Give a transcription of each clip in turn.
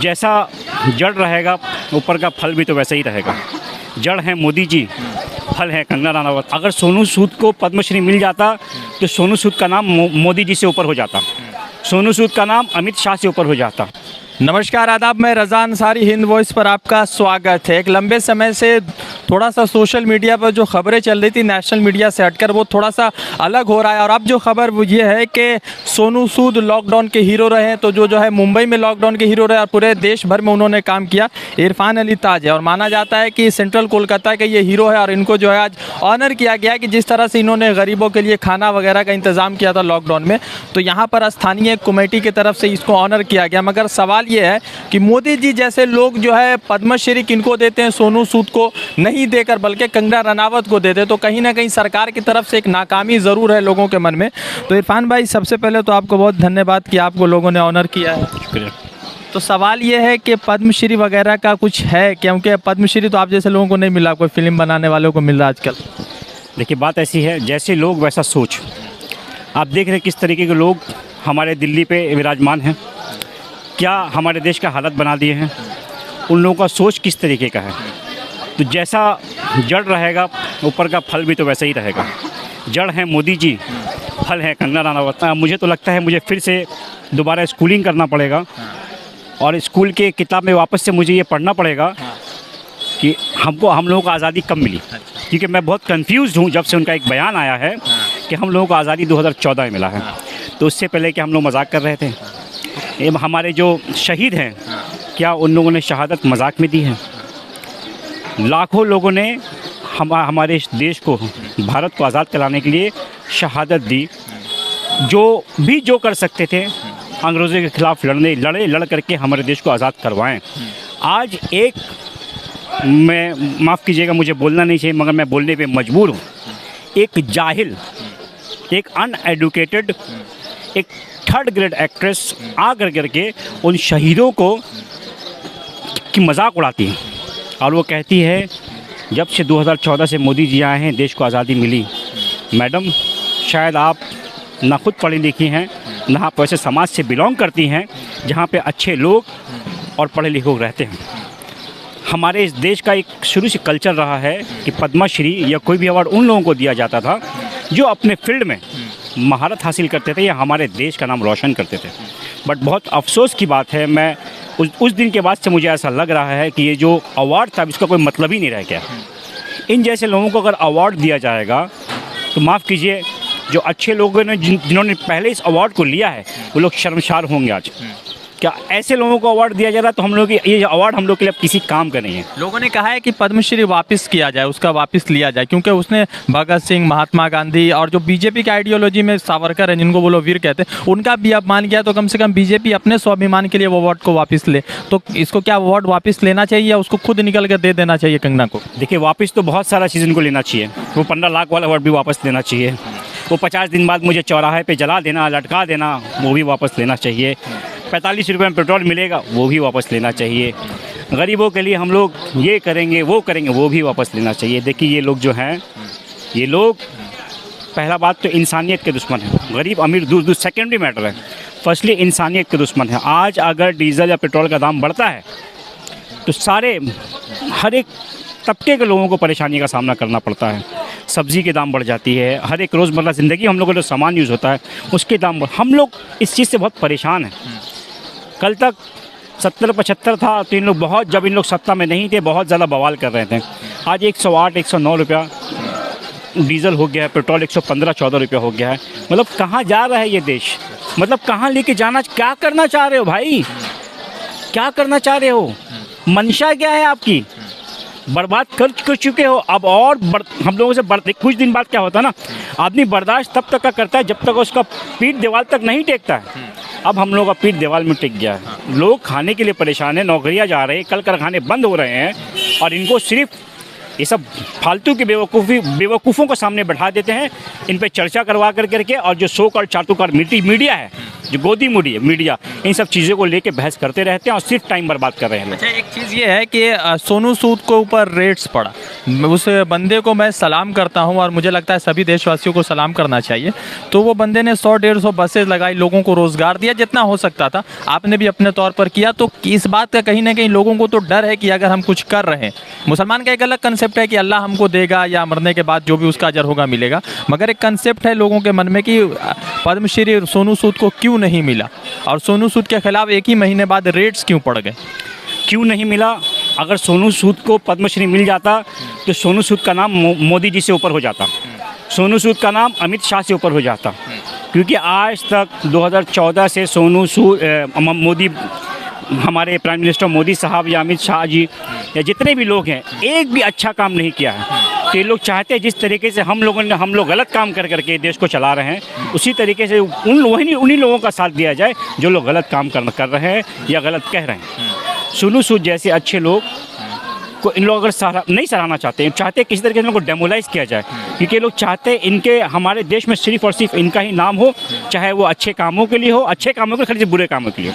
जैसा जड़ रहेगा ऊपर का फल भी तो वैसा ही रहेगा। जड़ है मोदी जी, फल है कंगना रनावत। अगर सोनू सूद को पद्मश्री मिल जाता तो सोनू सूद का नाम मोदी जी से ऊपर हो जाता, सोनू सूद का नाम अमित शाह से ऊपर हो जाता। नमस्कार आदाब, मैं रज़ा अंसारी, हिंद वॉइस पर आपका स्वागत है। एक लंबे समय से थोड़ा सा सोशल मीडिया पर जो खबरें चल रही थी नेशनल मीडिया से हटकर वो थोड़ा सा अलग हो रहा है। और अब जो खबर वो ये है कि सोनू सूद लॉकडाउन के हीरो रहे, तो जो है मुंबई में लॉकडाउन के हीरो रहे और पूरे देश भर में उन्होंने काम किया, इरफान अली ताज है। और माना जाता है कि सेंट्रल कोलकाता के ये हीरो है और इनको जो है आज ऑनर किया गया कि जिस तरह से इन्होंने गरीबों के लिए खाना वगैरह का इंतज़ाम किया था लॉकडाउन में, तो यहाँ पर स्थानीय कमेटी की तरफ से इसको ऑनर किया गया। मगर सवाल ये है कि मोदी जी जैसे लोग जो है पद्मश्री किनको देते हैं, सोनू सूद को नहीं देकर बल्कि कंगना रनावत को देते, तो कहीं ना कहीं सरकार की तरफ से एक नाकामी ज़रूर है लोगों के मन में। तो इरफान भाई, सबसे पहले तो आपको बहुत धन्यवाद कि आपको लोगों ने ऑनर किया है। शुक्रिया। तो सवाल ये है कि पद्मश्री वगैरह का कुछ है, क्योंकि पद्मश्री तो आप जैसे लोगों को नहीं मिला, कोई फिल्म बनाने वालों को मिल रहा आजकल। देखिए, बात ऐसी है, जैसे लोग वैसा सोच। आप देख रहे हैं किस तरीके के लोग हमारे दिल्ली पे विराजमान हैं, क्या हमारे देश का हालत बना दिए हैं। उन लोगों का सोच किस तरीके का है, तो जैसा जड़ रहेगा ऊपर का फल भी तो वैसा ही रहेगा। जड़ है मोदी जी, फल है कंगना रनावत। मुझे तो लगता है मुझे फिर से दोबारा स्कूलिंग करना पड़ेगा और स्कूल के किताब में वापस से मुझे ये पढ़ना पड़ेगा कि हम लोगों को आज़ादी कब मिली, क्योंकि मैं बहुत कंफ्यूज हूँ जब से उनका एक बयान आया है कि हम लोगों को आज़ादी 2014 में मिला है। तो उससे पहले कि हम लोग मजाक कर रहे थे, ये हमारे जो शहीद हैं, क्या उन लोगों ने शहादत मजाक में दी है? लाखों लोगों ने हमारे इस देश को, भारत को आज़ाद कराने के लिए शहादत दी। जो कर सकते थे अंग्रेज़ों के ख़िलाफ़ लड़ करके हमारे देश को आज़ाद करवाएं। आज एक, मैं माफ़ कीजिएगा, मुझे बोलना नहीं चाहिए मगर मैं बोलने पे मजबूर हूँ, एक जाहिल, एक अनएडुकेटेड, एक थर्ड ग्रेड एक्ट्रेस आ करके उन शहीदों को की मजाक उड़ाती है और वो कहती है जब से 2014 से मोदी जी आए हैं देश को आज़ादी मिली। मैडम, शायद आप ना खुद पढ़ी लिखी हैं, ना आप वैसे समाज से बिलोंग करती हैं जहाँ पे अच्छे लोग और पढ़े लिखे लोग रहते हैं। हमारे इस देश का एक शुरू से कल्चर रहा है कि पद्मश्री या कोई भी अवार्ड उन लोगों को दिया जाता था जो अपने फील्ड में महारत हासिल करते थे या हमारे देश का नाम रोशन करते थे। बट बहुत अफसोस की बात है, मैं उस दिन के बाद से मुझे ऐसा लग रहा है कि ये जो अवार्ड था इसका कोई मतलब ही नहीं रह गया। इन जैसे लोगों को अगर अवार्ड दिया जाएगा तो माफ़ कीजिए, जो अच्छे लोगों ने जिन्होंने पहले इस अवार्ड को लिया है वो लोग शर्मसार होंगे आज। क्या ऐसे लोगों को अवार्ड दिया जा रहा है? तो हम लोग ये अवार्ड हम लोग के लिए अब किसी काम का नहीं है। लोगों ने कहा है कि पद्मश्री वापस किया जाए, उसका वापस लिया जाए, क्योंकि उसने भगत सिंह, महात्मा गांधी और जो बीजेपी की आइडियोलॉजी में सावरकर हैं, जिनको वो लोग वीर कहते हैं, उनका भी अपमान किया। तो कम से कम बीजेपी अपने स्वाभिमान के लिए वो अवार्ड को वापस ले। तो इसको क्या अवार्ड वापस लेना चाहिए या उसको खुद निकल कर दे देना चाहिए कंगना को? देखिए, वापस तो बहुत सारा चीज़ इनको लेना चाहिए। वो 15 लाख वाला अवार्ड भी वापस लेना चाहिए। वो 50 दिन बाद मुझे चौराहे पे जला देना, लटका देना, वो भी वापस लेना चाहिए। 45 रुपये में पेट्रोल मिलेगा, वो भी वापस लेना चाहिए। गरीबों के लिए हम लोग ये करेंगे, वो करेंगे, वो भी वापस लेना चाहिए। देखिए, ये लोग जो हैं, ये लोग पहला बात तो इंसानियत के दुश्मन हैं। गरीब अमीर दूर सेकेंडरी मैटर है, फर्स्टली इंसानियत के दुश्मन है। आज अगर डीजल या पेट्रोल का दाम बढ़ता है तो हर एक तबके के लोगों को परेशानी का सामना करना पड़ता है। सब्ज़ी के दाम बढ़ जाती है, हर एक रोज़मर्रा ज़िंदगी हम लोगों को जो सामान यूज़ होता है उसके दाम हम लोग इस चीज़ से बहुत परेशान हैं। कल तक 70-75 था तो इन लोग बहुत, जब इन लोग सत्ता में नहीं थे, बहुत ज़्यादा बवाल कर रहे थे। आज 108-109 रुपया डीजल हो गया है, पेट्रोल 115-14 रुपया हो गया है। मतलब कहाँ जा रहा है ये देश? मतलब कहाँ लेके जाना, क्या करना चाह रहे हो भाई? क्या करना चाह रहे हो? मंशा क्या है आपकी? बर्बाद कर चुके हो। अब और हम लोगों से कुछ दिन बाद क्या होता है ना, आदमी बर्दाश्त तब तक का करता है जब तक उसका पीठ दीवार तक नहीं टेकता है। अब हम लोग का पीठ दीवार में टिक गया है। लोग खाने के लिए परेशान हैं, नौकरियां जा रही हैं, कल कारखाने बंद हो रहे हैं और इनको सिर्फ ये सब फालतू की बेवकूफ़ों को सामने बैठा देते हैं, इन पे चर्चा करवा करके। और जो सो कॉल्ड चाटुकार मीडिया है जो गोदी मीडिया इन सब चीज़ों को लेके बहस करते रहते हैं और सिर्फ टाइम बर्बाद कर रहे हैं लोग। अच्छा, एक चीज़ ये है कि सोनू सूद को ऊपर रेट्स पड़ा, उस बंदे को मैं सलाम करता हूं और मुझे लगता है सभी देशवासियों को सलाम करना चाहिए। तो वो बंदे ने 100-150 बसेज लगाई, लोगों को रोज़गार दिया जितना हो सकता था, आपने भी अपने तौर पर किया। तो इस बात का कहीं ना कहीं लोगों को तो डर है कि अगर हम कुछ कर रहे हैं, मुसलमान का एक अलग कंसेप्ट है कि अल्लाह हमको देगा या मरने के बाद जो भी उसका अजर होगा मिलेगा, मगर एक कंसेप्ट है लोगों के मन में कि पद्मश्री सोनू सूद को क्यों नहीं मिला, और सोनू सूद के खिलाफ एक ही महीने बाद रेट्स क्यों पड़ गए? क्यों नहीं मिला? अगर सोनू सूद को पद्मश्री मिल जाता तो सोनू सूद का नाम मोदी जी से ऊपर हो जाता, सोनू सूद का नाम अमित शाह से ऊपर हो जाता, क्योंकि आज तक 2014 से सोनू सूद मोदी, हमारे प्राइम मिनिस्टर मोदी साहब या अमित शाह जी या जितने भी लोग हैं, एक भी अच्छा काम नहीं किया है। तो ये लोग चाहते हैं जिस तरीके से हम लोग गलत काम कर करके देश को चला रहे हैं, उसी तरीके से उन्हीं लोगों का साथ दिया जाए जो लोग गलत काम कर रहे हैं या गलत कह रहे हैं। सोनू सूद जैसे अच्छे लोग को इन लोग अगर नहीं सराहना चाहते हैं, चाहते किसी तरीके से इनको डेमोलाइज किया जाए, क्योंकि ये लोग चाहते हैं इनके हमारे देश में सिर्फ और सिर्फ इनका ही नाम हो, चाहे वो अच्छे कामों के लिए हो, अच्छे कामों के लिए, बुरे कामों के लिए।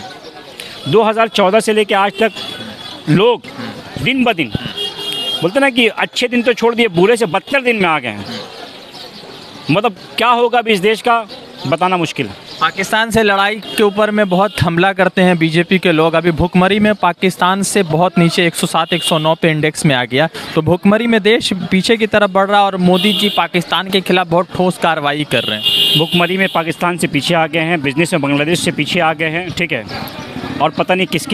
2014 से लेकर आज तक लोग दिन ब दिन बोलते ना कि अच्छे दिन तो छोड़ दिए, बुरे से बदतर दिन में आ गए हैं। मतलब क्या होगा अभी इस देश का बताना मुश्किल है। पाकिस्तान से लड़ाई के ऊपर में बहुत हमला करते हैं बीजेपी के लोग। अभी भुखमरी में पाकिस्तान से बहुत नीचे 107-109 पे इंडेक्स में आ गया, तो भुखमरी में देश पीछे की तरफ बढ़ रहा है और मोदी जी पाकिस्तान के खिलाफ बहुत ठोस कार्रवाई कर रहे हैं। भुखमरी में पाकिस्तान से पीछे आ गए हैं, बिजनेस में बांग्लादेश से पीछे आ गए हैं, ठीक है, और पता नहीं किस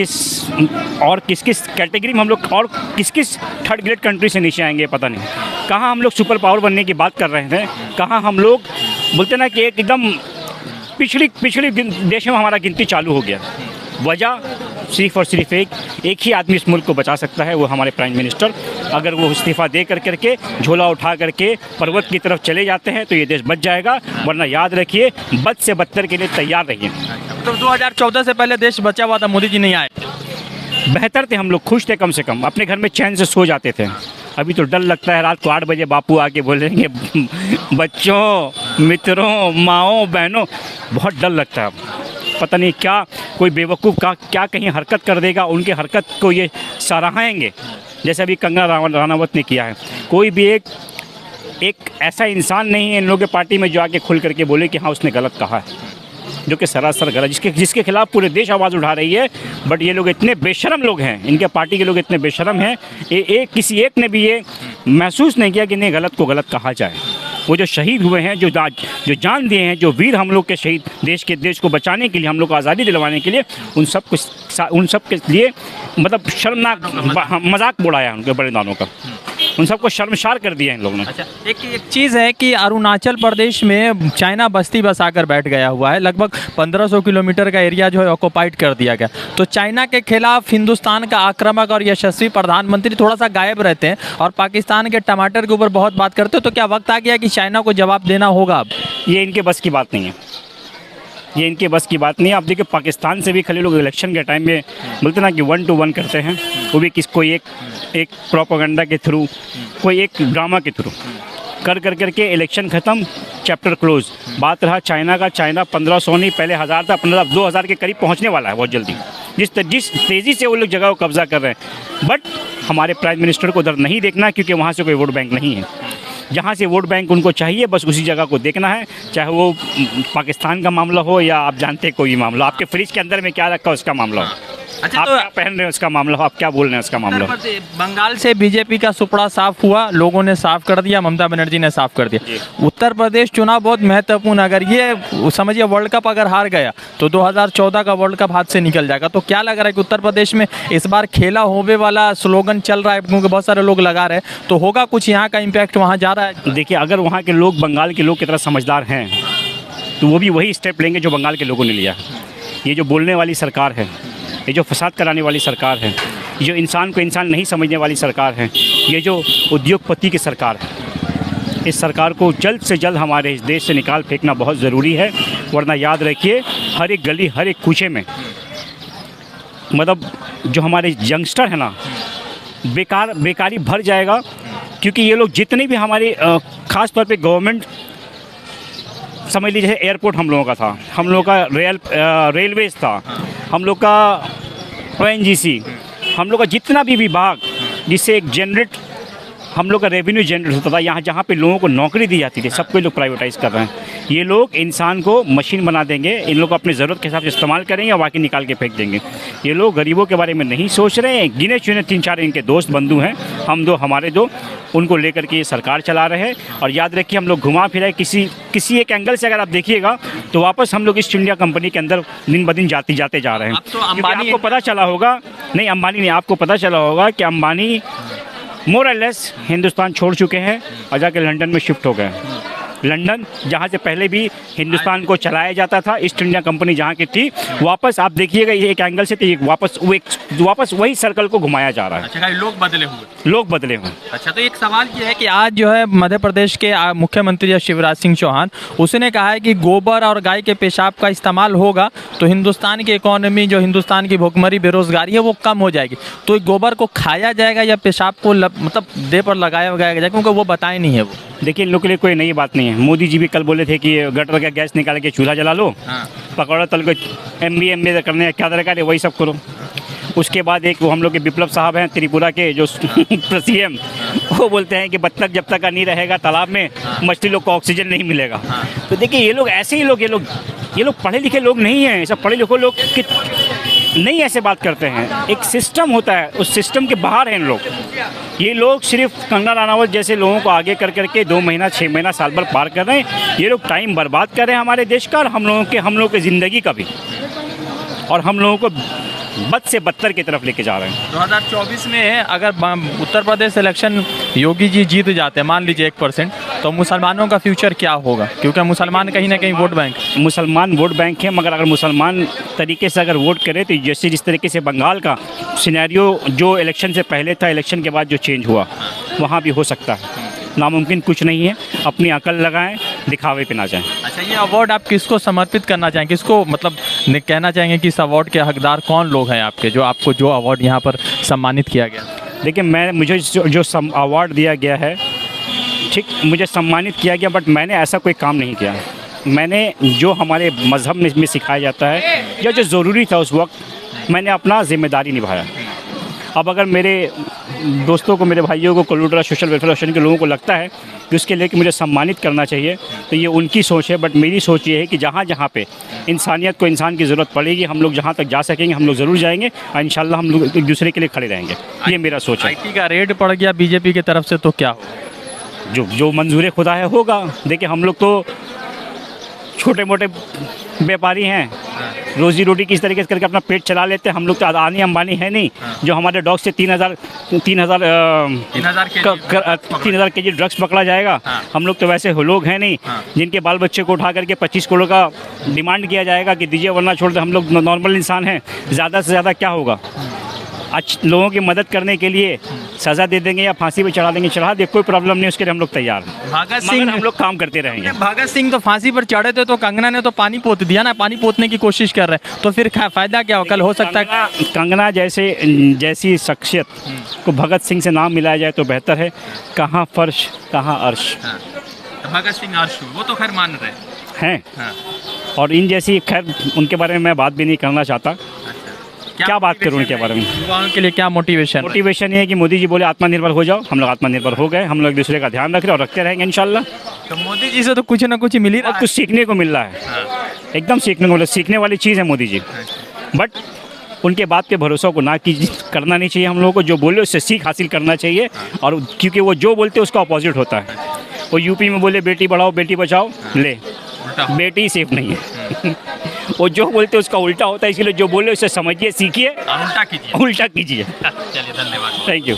किस कैटेगरी में हम लोग और किस थर्ड ग्रेड कंट्री से नीचे आएंगे, पता नहीं कहाँ हम लोग सुपर पावर बनने की बात कर रहे थे, कहाँ हम लोग बोलते ना कि एकदम पिछड़ी देश में हमारा गिनती चालू हो गया। वजह सिर्फ और सिर्फ एक ही आदमी इस मुल्क को बचा सकता है, वो हमारे प्राइम मिनिस्टर। अगर वो इस्तीफ़ा दे करके झोला उठा करके पर्वत की तरफ चले जाते हैं तो ये देश बच जाएगा, वरना याद रखिए बद से बदतर के लिए तैयार रहिए। तो 2014 से पहले देश बचा हुआ था, मोदी जी नहीं आए, बेहतर थे, हम लोग खुश थे, कम से कम अपने घर में चैन से सो जाते थे। अभी तो डर लगता है, रात को 8 बजे बापू आके बोलेंगे बच्चों, मित्रों, माओ, बहनों, बहुत डर लगता है। पता नहीं क्या कोई बेवकूफ़ का क्या कहीं हरकत कर देगा, उनके हरकत को ये सराहेंगे जैसे अभी कंगना राणावत ने किया है। कोई भी एक ऐसा इंसान नहीं है इन लोगों के पार्टी में जो आके खुल करके बोले कि हाँ उसने गलत कहा है, जो कि सरासर गलत, जिसके खिलाफ पूरे देश आवाज़ उठा रही है। बट ये लोग इतने बेशरम लोग हैं, इनके पार्टी के लोग इतने बेशरम हैं, किसी एक ने भी ये महसूस नहीं किया कि नहीं गलत को गलत कहा जाए। वो जो शहीद हुए हैं, जो जान दिए हैं, जो वीर हम लोग के शहीद, देश को बचाने के लिए, हम लोग को आज़ादी दिलवाने के लिए, उन सब के लिए मतलब शर्मनाक मजाक उड़ाया उनके बलिदानों का, उन सबको शर्मसार कर दिया इन लोगों ने। अच्छा, एक चीज़ है कि अरुणाचल प्रदेश में चाइना बस्ती बस आकर बैठ गया हुआ है, लगभग 1500 किलोमीटर का एरिया जो है ऑक्युपाइड कर दिया गया। तो चाइना के खिलाफ हिंदुस्तान का आक्रामक और यशस्वी प्रधानमंत्री थोड़ा सा गायब रहते हैं और पाकिस्तान के टमाटर के ऊपर बहुत बात करते हो, तो क्या वक्त आ गया कि चाइना को जवाब देना होगा अब? ये इनके बस की बात नहीं है, ये इनके बस की बात नहीं है। आप देखिए पाकिस्तान से भी खाली लोग इलेक्शन के टाइम में बोलते ना कि 1 to 1 करते हैं, वो भी कोई एक प्रोपेगेंडा के थ्रू, कोई एक ड्रामा के थ्रू करके इलेक्शन ख़त्म, चैप्टर क्लोज। बात रहा चाइना का, चाइना 1500 नहीं पहले 1000 था, 2000 के करीब पहुंचने वाला है बहुत जल्दी, जिस तेज़ी से वो लोग जगह को कब्जा कर रहे हैं। बट हमारे प्राइम मिनिस्टर को उधर नहीं देखना, क्योंकि वहाँ से कोई वोट बैंक नहीं है। जहाँ से वोट बैंक उनको चाहिए बस उसी जगह को देखना है, चाहे वो पाकिस्तान का मामला हो या आप जानते हैं कोई मामला, आपके फ्रिज के अंदर में क्या रखा उसका मामला हो, अच्छा, आप तो क्या पहन रहे हैं उसका मामला हो, आप क्या बोल रहे हैं उसका मामला हो। बंगाल से बीजेपी का सुपड़ा साफ हुआ, लोगों ने साफ कर दिया, ममता बनर्जी ने साफ कर दिया। उत्तर प्रदेश चुनाव बहुत महत्वपूर्ण, अगर ये समझिए वर्ल्ड कप अगर हार गया तो 2014 का वर्ल्ड कप हाथ से निकल जाएगा। तो क्या लग रहा है कि उत्तर प्रदेश में इस बार खेला होवे वाला स्लोगन चल रहा है, क्योंकि बहुत सारे लोग लगा रहे हैं, तो होगा कुछ यहाँ का इम्पैक्ट वहाँ जा रहा है? देखिए अगर वहाँ के लोग बंगाल के लोग की तरह समझदार हैं तो वो भी वही स्टेप लेंगे जो बंगाल के लोगों ने लिया। ये जो बोलने वाली सरकार है, ये जो फसाद कराने वाली सरकार है, ये जो इंसान को इंसान नहीं समझने वाली सरकार है, ये जो उद्योगपति की सरकार है, इस सरकार को जल्द से जल्द हमारे इस देश से निकाल फेंकना बहुत ज़रूरी है। वरना याद रखिए हर एक गली, हर एक कूचे में मतलब जो हमारे यंगस्टर है ना, बेकारी भर जाएगा। क्योंकि ये लोग जितने भी हमारे ख़ास तौर पे गवर्नमेंट समझ लीजिए एयरपोर्ट हम लोगों का था, हम लोगों का रेलवेज था, हम लोग का ONGC, हम लोग का जितना भी विभाग जिससे एक जनरेट हम लोग का रेवेन्यू जनरेट होता था, यहाँ जहाँ पे लोगों को नौकरी दी जाती थी, सबको लोग प्राइवेटाइज कर रहे हैं। ये लोग इंसान को मशीन बना देंगे, इन लोग को अपनी ज़रूरत के हिसाब से इस्तेमाल करेंगे और बाकी निकाल के फेंक देंगे। ये लोग गरीबों के बारे में नहीं सोच रहे हैं। गिने चुने 3-4 इनके दोस्त बंधु हैं, हम दो हमारे दो, उनको लेकर के ये सरकार चला रहे हैं। और याद रखिए हम लोग घुमा फिरा किसी एक एंगल से अगर आप देखिएगा तो वापस हम लोग ईस्ट इंडिया कंपनी के अंदर दिन ब दिन जाते जा रहे हैं। अब तो अंबानी आपको पता चला होगा, नहीं अंबानी नहीं, आपको पता चला होगा कि अंबानी मोर और लेस हिंदुस्तान छोड़ चुके हैं और जाके लंदन में शिफ्ट हो गए। लंदन जहाँ से पहले भी हिंदुस्तान को चलाया जाता था, ईस्ट इंडिया कंपनी जहाँ की थी, वापस आप देखिएगा ये एक एंगल से तो वापस वही सर्कल को घुमाया जा रहा है। अच्छा, लोग बदले हुए। अच्छा, तो एक सवाल ये है कि आज जो है मध्य प्रदेश के मुख्यमंत्री शिवराज सिंह चौहान, उसने कहा है कि गोबर और गाय के पेशाब का इस्तेमाल होगा तो हिंदुस्तान की इकोनॉमी, जो हिंदुस्तान की भुखमरी बेरोजगारी है वो कम हो जाएगी। तो गोबर को खाया जाएगा या पेशाब को मतलब देह पर लगाया जाएगा, क्योंकि वो बताए नहीं है वो। देखिए इन लोग के लिए कोई नई बात नहीं है। मोदी जी भी कल बोले थे कि गटर का गैस निकाल के चूल्हा जला लो, पकौड़ा तल को MBA करने क्या दरकार है, वही सब करो। उसके बाद एक वो हम लोग के विप्लव साहब हैं त्रिपुरा के जो CM, वो बोलते हैं कि बत्तख जब तक नहीं रहेगा तालाब में, मछली लोग को ऑक्सीजन नहीं मिलेगा। तो देखिए ये लोग ऐसे ही लोग, ये लोग पढ़े लिखे लोग नहीं हैं। सब पढ़े लिखे लोग नहीं ऐसे बात करते हैं। एक सिस्टम होता है, उस सिस्टम के बाहर हैं लोग। ये लोग सिर्फ कंगना रनावत जैसे लोगों को आगे कर करके 2 महीना 6 महीना साल भर पार कर रहे हैं। ये लोग टाइम बर्बाद कर रहे हैं हमारे देश का और हम लोगों की ज़िंदगी का भी, और हम लोगों को बद से बदतर की तरफ लेके जा रहे हैं। 2024 में अगर उत्तर प्रदेश इलेक्शन योगी जी जीत जाते हैं, मान लीजिए 1%, तो मुसलमानों का फ्यूचर क्या होगा? क्योंकि मुसलमान कहीं ना कहीं वोट बैंक, मुसलमान वोट बैंक है, मगर अगर मुसलमान तरीके से अगर वोट करे तो जैसे जिस तरीके से बंगाल का सिनेरियो जो इलेक्शन से पहले था, इलेक्शन के बाद जो चेंज हुआ, वहाँ भी हो सकता है। नामुमकिन कुछ नहीं है। अपनी अकल लगाएं, दिखावे पे ना जाएं। अच्छा, ये अवार्ड आप किसको समर्पित करना चाहेंगे, किसको मतलब कहना चाहेंगे कि इस अवार्ड के हकदार कौन लोग हैं आपके, जो आपको जो अवार्ड यहाँ पर सम्मानित किया गया? देखिए मुझे जो अवार्ड दिया गया है, ठीक, मुझे सम्मानित किया गया, बट मैंने ऐसा कोई काम नहीं किया। मैंने जो हमारे मज़हब में सिखाया जाता है या जो ज़रूरी था उस वक्त, मैंने अपना ज़िम्मेदारी निभाया। अब अगर मेरे दोस्तों को, मेरे भाइयों को, कोलूडरा सोशल वेलफेयर एसोसिएशन के लोगों को लगता है कि उसके लिए कि मुझे सम्मानित करना चाहिए, तो ये उनकी सोच है। बट मेरी सोच ये है कि जहाँ जहाँ पे इंसानियत को इंसान की ज़रूरत पड़ेगी, हम लोग जहाँ तक जा सकेंगे हम लोग ज़रूर जाएंगे और इंशाल्लाह हम लोग एक दूसरे के लिए खड़े रहेंगे। ये मेरा सोच है। IT का रेड पड़ गया BJP की तरफ से, तो क्या हो? जो मंजूर खुदा है होगा। देखिए हम लोग तो छोटे मोटे व्यापारी हैं, रोजी रोटी किस तरीके से करके अपना पेट चला लेते हैं। हम लोग तो अदानी अंबानी है नहीं, जो हमारे डॉग से 3000 kg ड्रग्स पकड़ा जाएगा। हम लोग तो वैसे लोग हैं नहीं जिनके बाल बच्चे को उठा करके 25 करोड़ का डिमांड किया जाएगा कि दीजिए वरना छोड़ दे। हम लोग नॉर्मल इंसान हैं, ज़्यादा से ज़्यादा क्या होगा, लोगों की मदद करने के लिए सज़ा दे देंगे या फांसी पे चढ़ा देंगे, चढ़ा दे, कोई प्रॉब्लम नहीं, उसके लिए हम लोग तैयार हैं। भगत सिंह, हम लोग काम करते रहेंगे। भगत सिंह तो फांसी पर चढ़े थे तो कंगना ने तो पानी पोत दिया ना, पानी पोतने की कोशिश कर रहे हैं, तो फिर फ़ायदा क्या हो? कल हो सकता है कंगना जैसी शख्सियत को भगत सिंह से नाम मिलाया जाए तो बेहतर है। कहाँ फर्श कहाँ अर्श। भगत सिंह अर्श वो तो खैर मान रहे हैं, और इन जैसी, खैर उनके बारे में मैं बात भी नहीं करना चाहता। क्या बात करूं उनके बारे में? युवाओं के लिए क्या मोटिवेशन ये है कि मोदी जी बोले आत्मनिर्भर हो जाओ, हम लोग आत्मनिर्भर हो गए। हम लोग एक दूसरे का ध्यान रख रहे और रखते रहेंगे इंशाल्लाह। तो मोदी जी से तो कुछ ना कुछ मिल ही रहा है, कुछ सीखने को मिल रहा है। एकदम सीखने वाली चीज़ है मोदी जी। बट उनके बात पे भरोसा को करना नहीं चाहिए। हम लोगों को जो बोले उससे सीख हासिल करना चाहिए, और क्योंकि वो जो बोलते हैं उसका अपोजिट होता है। वो यूपी में बोले बेटी बढ़ाओ बेटी बचाओ, ले बेटी सेफ नहीं है। वो जो बोलते हैं उसका उल्टा होता है, इसलिए जो बोले उससे समझिए, सीखिए, उल्टा कीजिए। चलिए, धन्यवाद, थैंक यू।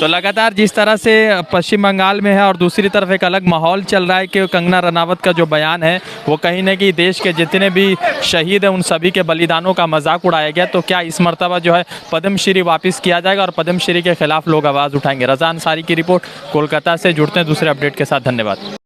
तो लगातार जिस तरह से पश्चिम बंगाल में है और दूसरी तरफ एक अलग माहौल चल रहा है कि कंगना रनावत का जो बयान है वो कहीं ना कहीं देश के जितने भी शहीद हैं उन सभी के बलिदानों का मजाक उड़ाया गया। तो क्या इस मरतबा जो है पद्मश्री वापस किया जाएगा और पद्मश्री के खिलाफ लोग आवाज़ उठाएंगे? रज़ा अंसारी की रिपोर्ट, कोलकाता से। जुड़ते हैं दूसरे अपडेट के साथ। धन्यवाद।